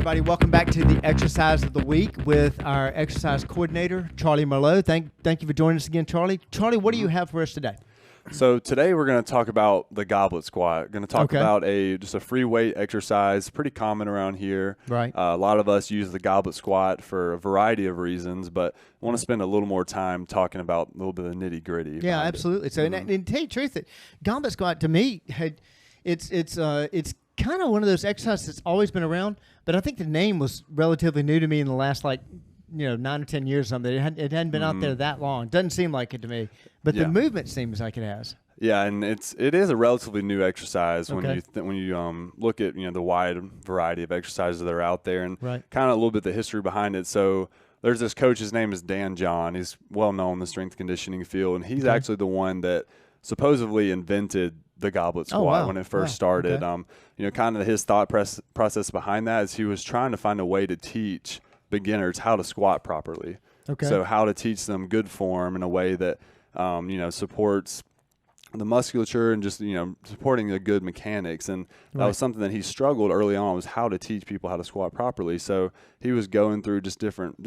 everybody. Welcome back to the Exercise of the Week with our exercise coordinator, Charlie Merlot. Thank you for joining us again, Charlie. Charlie, what do you have for us today? So today we're going to talk about the goblet squat. Going to talk about just a free weight exercise, pretty common around here. Right. A lot of us use the goblet squat for a variety of reasons, but I want to spend a little more time talking about a little bit of the nitty gritty. Yeah, absolutely. So, and to tell you the truth, that goblet squat to me, it's kind of one of those exercises that's always been around, but I think the name was relatively new to me in the last 9 or 10 years or something. It hadn't been out there that long. Doesn't seem like it to me, but the movement seems like it has. Yeah, and it is a relatively new exercise when you look at the wide variety of exercises that are out there, and kind of a little bit the history behind it. So there's this coach. His name is Dan John. He's well known in the strength conditioning field, and he's actually the one that supposedly invented the goblet squat when it first started. Kind of his thought process behind that is he was trying to find a way to teach beginners how to squat properly. So how to teach them good form in a way that supports the musculature and just supporting the good mechanics. And that was something that he struggled early on, was how to teach people how to squat properly. So he was going through just different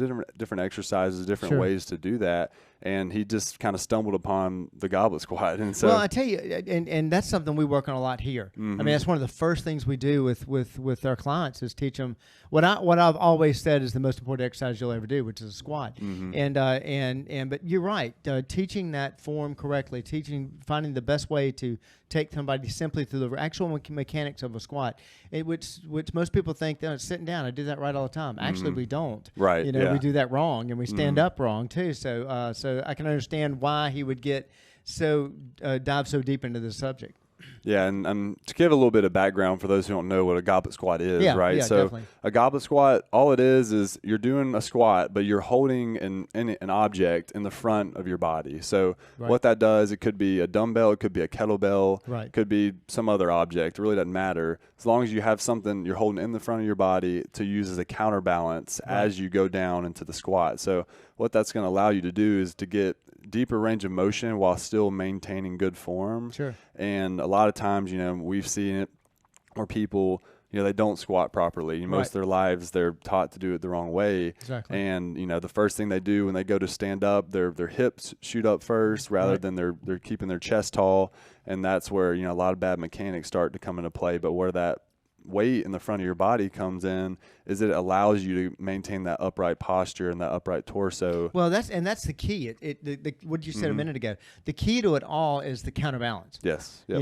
exercises, different ways to do that, and he just kind of stumbled upon the goblet squat. And so, well, I tell you, and that's something we work on a lot here. I mean, that's one of the first things we do with our clients is teach them what I've always said is the most important exercise you'll ever do, which is a squat. But you're right, teaching that form correctly, finding the best way to take somebody simply through the actual mechanics of a squat, which most people think that sitting down. I do that right all the time. Actually, we don't. Right. We do that wrong, and we stand up wrong too. So I can understand why he would get dive so deep into this subject. Yeah, and to give a little bit of background for those who don't know what a goblet squat is, right? So definitely. A goblet squat, all it is you're doing a squat, but you're holding an object in the front of your body. So what that does, it could be a dumbbell, it could be a kettlebell, it could be some other object. It really doesn't matter. As long as you have something you're holding in the front of your body to use as a counterbalance as you go down into the squat. So what that's going to allow you to do is to get deeper range of motion while still maintaining good form. Sure. And a lot of times, we've seen it where people, they don't squat properly. Most of their lives, they're taught to do it the wrong way. Exactly. And, the first thing they do when they go to stand up, their hips shoot up first rather than they're keeping their chest tall. And that's where, a lot of bad mechanics start to come into play. But where that weight in the front of your body comes in is it allows you to maintain that upright posture and that upright torso. Well, that's the key. What you said a minute ago. The key to it all is the counterbalance. Yes. Yep.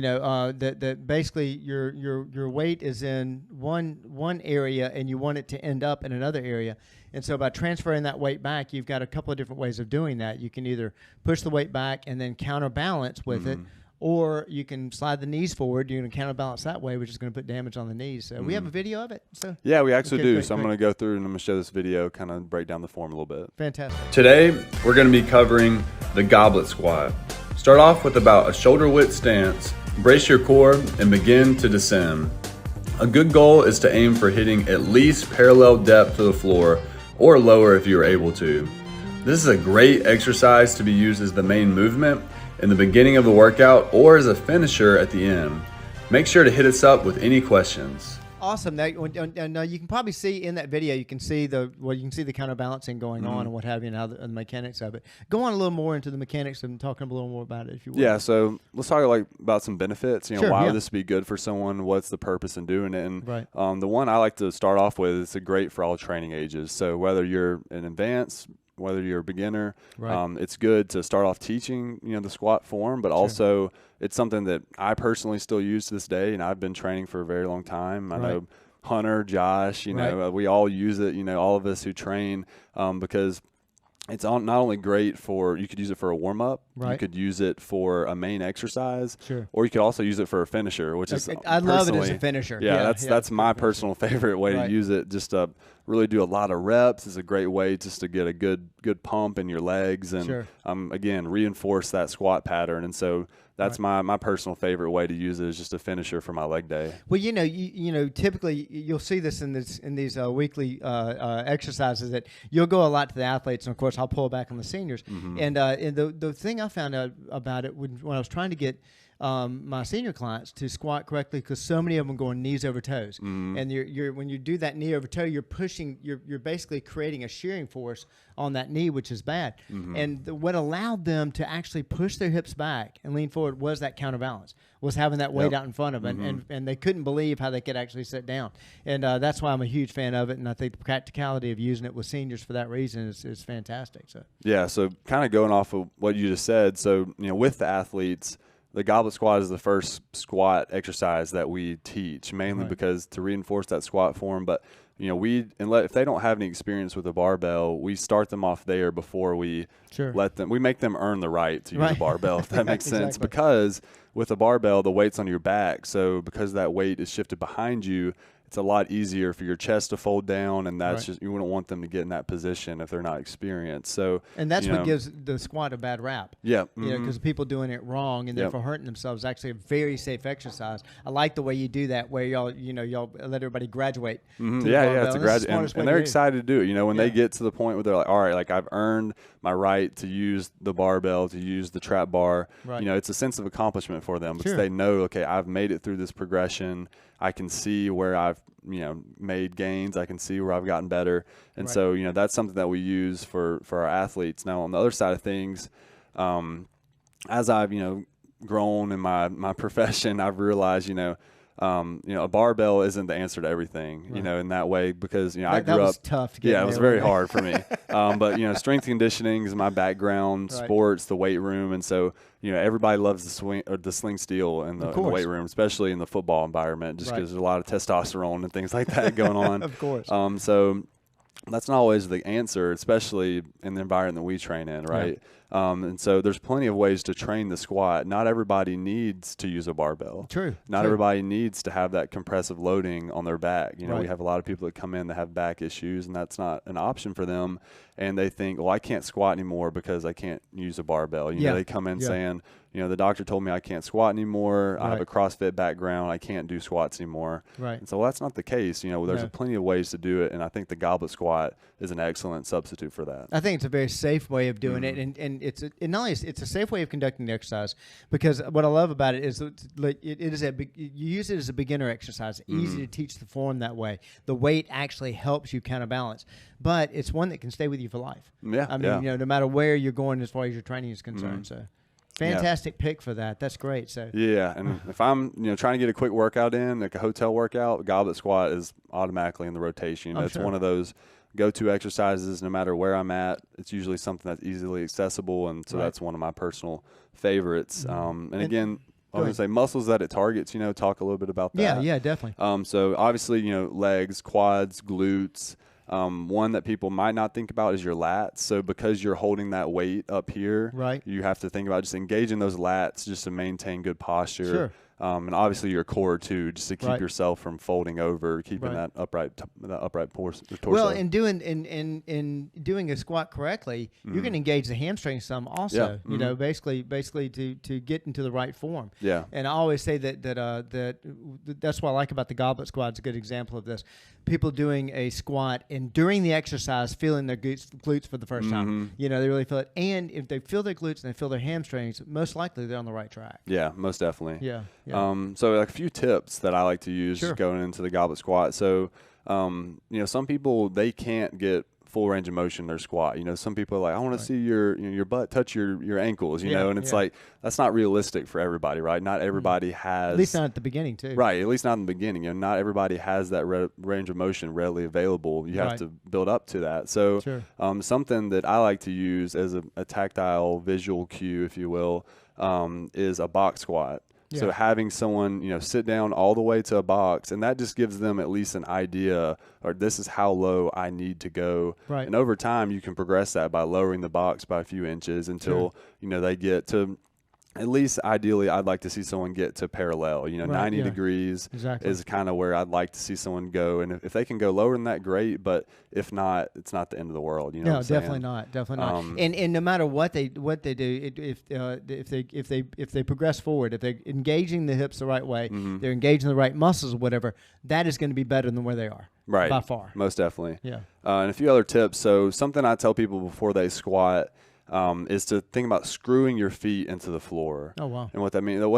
That basically your weight is in one area and you want it to end up in another area. And so by transferring that weight back, you've got a couple of different ways of doing that. You can either push the weight back and then counterbalance with it, or you can slide the knees forward. You're going to counterbalance that way, which is going to put damage on the knees. So we have a video of it. So yeah, we actually do. So I'm going to go through and I'm going to show this video, kind of break down the form a little bit. Fantastic. Today, we're going to be covering the goblet squat. Start off with about a shoulder width stance, brace your core, and begin to descend. A good goal is to aim for hitting at least parallel depth to the floor or lower if you are able to. This is a great exercise to be used as the main movement in the beginning of the workout or as a finisher at the end. Make sure to hit us up with any questions. Awesome. Now you can probably see in that video, you can see the counterbalancing going on and what have you, and how the mechanics of it. Go on a little more into the mechanics and talk a little more about it if you want. Yeah, so let's talk about some benefits. Why would this be good for someone? What's the purpose in doing it? And the one I like to start off with is great for all training ages. So whether you're an advanced, whether you're a beginner, it's good to start off teaching, the squat form, but also it's something that I personally still use to this day, and I've been training for a very long time. I know Hunter, Josh, we all use it, all of us who train, because it's not only great you could use it for a warm-up, you could use it for a main exercise, or you could also use it for a finisher, which is I love it as a finisher. Yeah, that's my personal favorite way to use it, just to really do a lot of reps. Is a great way just to get a good pump in your legs and, again, reinforce that squat pattern. And so that's my personal favorite way to use it, is just a finisher for my leg day. Well, typically you'll see this in these weekly exercises that you'll go a lot to the athletes, and of course I'll pull back on the seniors. And the thing I found out about it when I was trying to get my senior clients to squat correctly, because so many of them going knees over toes. And you're when you do that knee over toe, you're pushing, you're basically creating a shearing force on that knee, which is bad. And what allowed them to actually push their hips back and lean forward was that counterbalance, was having that weight out in front of them. And they couldn't believe how they could actually sit down. And that's why I'm a huge fan of it. And I think the practicality of using it with seniors for that reason is fantastic. So yeah, so kind of going off of what you just said, so with the athletes, the goblet squat is the first squat exercise that we teach, mainly because to reinforce that squat form. But if they don't have any experience with a barbell, we start them off there before we we make them earn the right to use a barbell, if that makes sense. Because with a barbell, the weight's on your back, so because that weight is shifted behind you, it's a lot easier for your chest to fold down, and that's just, you wouldn't want them to get in that position if they're not experienced. So, and that's what gives the squat a bad rap. Yeah, because people doing it wrong and therefore hurting themselves. Actually, a very safe exercise. I like the way you do that, where y'all let everybody graduate. It's a graduate, and they're excited to do it. When they get to the point where they're like, all right, like I've earned my right to use the barbell, to use the trap bar. It's a sense of accomplishment for them, because they know, okay, I've made it through this progression. I can see where I've made gains. I can see where I've gotten better, and so that's something that we use for our athletes. Now on the other side of things, as I've grown in my profession, I've realized a barbell isn't the answer to everything, in that way, because I grew up. Was tough to get it was very hard for me. But strength conditioning is my background, sports, the weight room, and so everybody loves the sling steel in the weight room, especially in the football environment, just because there's a lot of testosterone and things like that going on. Of course. So that's not always the answer, especially in the environment that we train in, right? And so there's plenty of ways to train the squat. Not everybody needs to use a barbell. Not everybody needs to have that compressive loading on their back. We have a lot of people that come in that have back issues, and that's not an option for them. And they think, well, I can't squat anymore because I can't use a barbell. They come in saying, the doctor told me I can't squat anymore. I have a CrossFit background. I can't do squats anymore. And so that's not the case. There's plenty of ways to do it, and I think the goblet squat is an excellent substitute for that. I think it's a very safe way of doing it, and it's a safe way of conducting the exercise, because what I love about it is you use it as a beginner exercise, easy to teach the form that way. The weight actually helps you counterbalance, but it's one that can stay with you for life. No matter where you're going as far as your training is concerned. So fantastic pick for that. That's great. So and if I'm trying to get a quick workout in, like a hotel workout, goblet squat is automatically in the rotation. It's one of those go-to exercises no matter where I'm at. It's usually something that's easily accessible, and so that's one of my personal favorites. And again, I was going to say muscles that it targets, talk a little bit about that. Yeah, definitely. So obviously, legs, quads, glutes. One that people might not think about is your lats. So because you're holding that weight up here, you have to think about just engaging those lats just to maintain good posture. And obviously your core too, just to keep yourself from folding over, keeping that upright torso. Well, in doing a squat correctly, you're going to engage the hamstring some also. Basically to get into the right form. And I always say that's what I like about the goblet squat. It's a good example of this. People doing a squat and during the exercise feeling their glutes for the first time. They really feel it. And if they feel their glutes and they feel their hamstrings, most likely they're on the right track. Yeah, most definitely. So like a few tips that I like to use going into the goblet squat. So, some people, they can't get full range of motion in their squat. Some people are like, I want to see your butt touch your ankles, and it's like, that's not realistic for everybody, right? Not everybody has. At least not at the beginning, too. Right, at least not in the beginning. Not everybody has that range of motion readily available. You have to build up to that. So something that I like to use as a tactile visual cue, if you will, is a box squat. So having someone, sit down all the way to a box, and that just gives them at least an idea, or this is how low I need to go. And over time, you can progress that by lowering the box by a few inches until, they get to, at least ideally, I'd like to see someone get to parallel. 90 degrees is kind of where I'd like to see someone go. And if they can go lower than that, great. But if not, it's not the end of the world. No, definitely not. And no matter what they do, if they progress forward, if they're engaging the hips the right way, they're engaging the right muscles or whatever, that is going to be better than where they are. By far. Most definitely. And a few other tips. So something I tell people before they squat, is to think about screwing your feet into the floor. Oh, wow. And what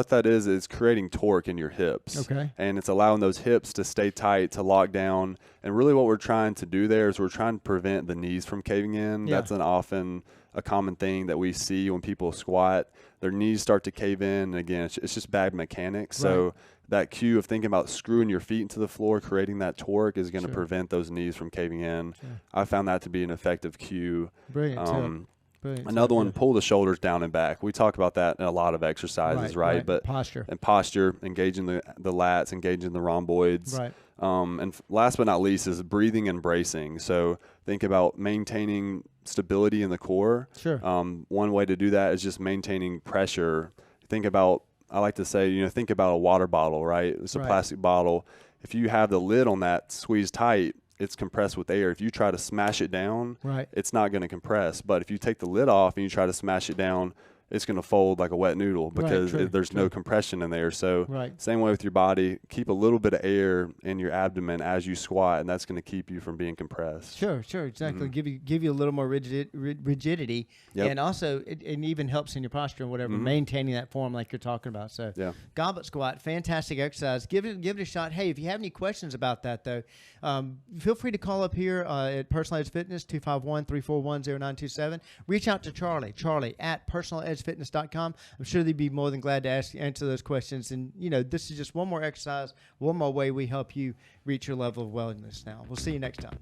that is creating torque in your hips. Okay. And it's allowing those hips to stay tight, to lock down. And really what we're trying to do there is we're trying to prevent the knees from caving in. Yeah. That's often a common thing that we see when people squat. Their knees start to cave in. And again, it's just bad mechanics. Right. So that cue of thinking about screwing your feet into the floor, creating that torque is going to prevent those knees from caving in. Sure. I found that to be an effective cue. Brilliant. Another one, pull the shoulders down and back. We talk about that in a lot of exercises, right? But posture, engaging the lats, engaging the rhomboids. Right. And last but not least is breathing and bracing. So think about maintaining stability in the core. Sure. One way to do that is just maintaining pressure. I like to say, think about a water bottle, right? It's a plastic bottle. If you have the lid on that squeezed tight, it's compressed with air. If you try to smash it down, it's not going to compress. But if you take the lid off and you try to smash it down, it's going to fold like a wet noodle because there's no compression in there. So same way with your body, keep a little bit of air in your abdomen as you squat, and that's going to keep you from being compressed. Sure, exactly. Give you a little more rigidity, and also it even helps in your posture and whatever, maintaining that form like you're talking about. So goblet squat, fantastic exercise. Give it a shot. Hey, if you have any questions about that though, feel free to call up here at Personal Edge Fitness 251-341-0927. Reach out to Charlie at personaledgefitness.com. I'm sure they'd be more than glad to answer those questions. And this is just one more exercise, one more way we help you reach your level of wellness. Now we'll see you next time.